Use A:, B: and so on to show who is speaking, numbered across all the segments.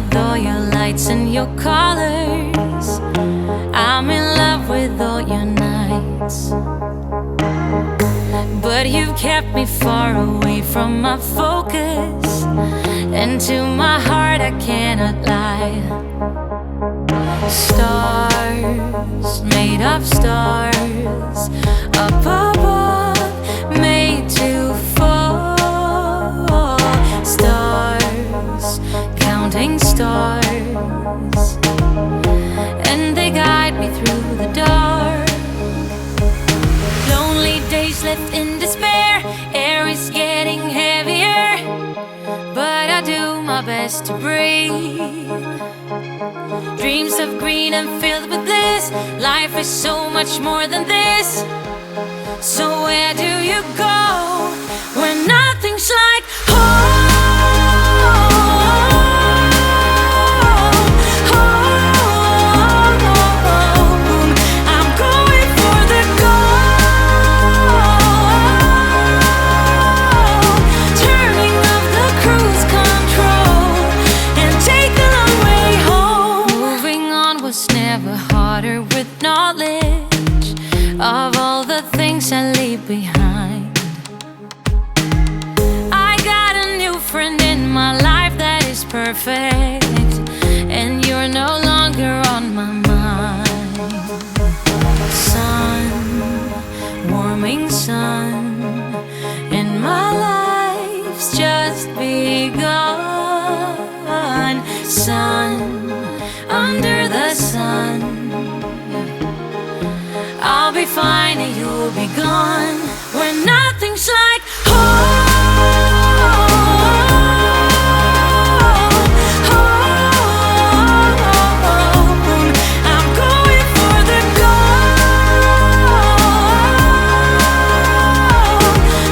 A: with all your lights and your colors. I'm in love with all your nights. But you've kept me far away from my focus, and to my heart I cannot lie. Stars, made of stars, up above, made to fall. Stars, counting stars, and they guide me through the dark. Lonely days left in despair, air is getting heavier, but I do my best to breathe. Dreams of green and filled with bliss, life is so much more than this. So where do you go when nothing's like home? I'm going for the gold, turning off the cruise control and take the long way home. Moving on was never harder with knowledge of all the things I leave behind. I got a new friend in my life that is perfect, and you're no longer on my mind. Sun, warming sun, and my life's just begun. Sun, under the sun, I'll be fine and you'll be gone when nothing's like home. I'm going for the gold,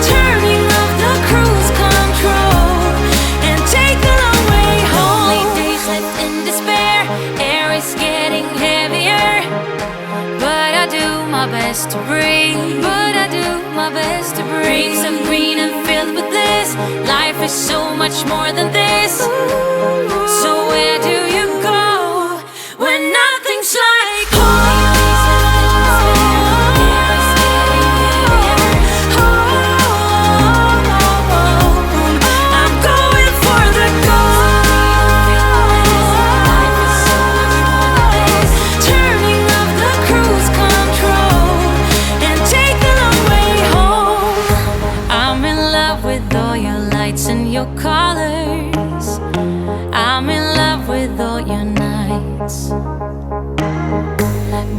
A: turning off the cruise control and take the long way home. Only days left in despair, air is getting heavier, but I do my best to breathe. But I do my best to breathe. Dreams of green and filled with bliss, life is so much more than this. So where do you go when nothing's like home? I'm going for the gold, turning off the cruise control and take the long way home. I'm in love with all your lights and your colors. I'm in love with all your nights.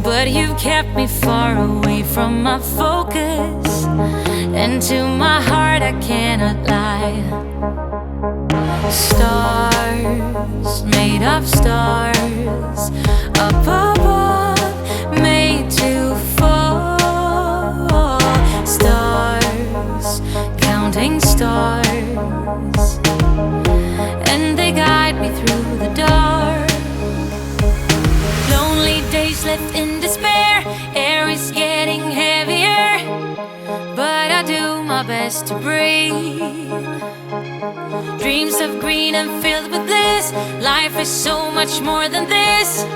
A: But you've kept me far away from my focus, and to my heart I cannot lie. Stars, made of stars, up above, made to fall. Stars, counting stars, and they guide me through the dark. Lonely days left in despair, air is getting heavier, but I do my best to breathe. Dreams of green and filled with bliss, life is so much more than this.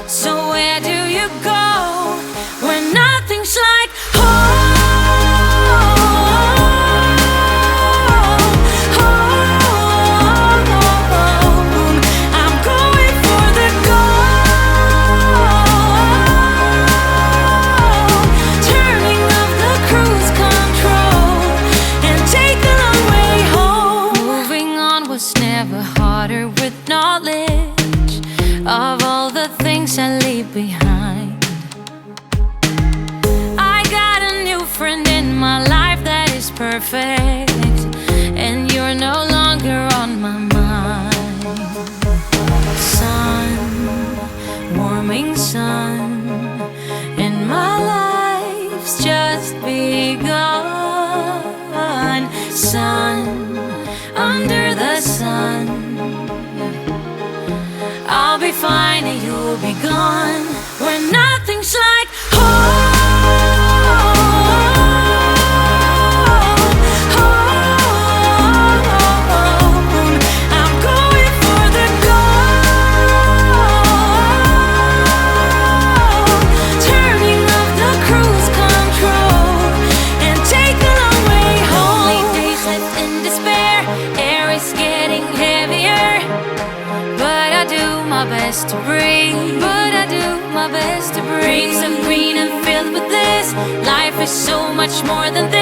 A: So where do you go when nothing's like home? I'm going for the gold, turning off the cruise control and take the long way home. Moving on was never harder with knowledge of all the things I leave behind. I got a new friend in my life that is perfect, and you're no longer on my mind. Sun, warming sun, and my life's just begun. Sun, under the sun, I'll be fine and you'll be gone when nothing's like home. I'm going for the gold. much more than this.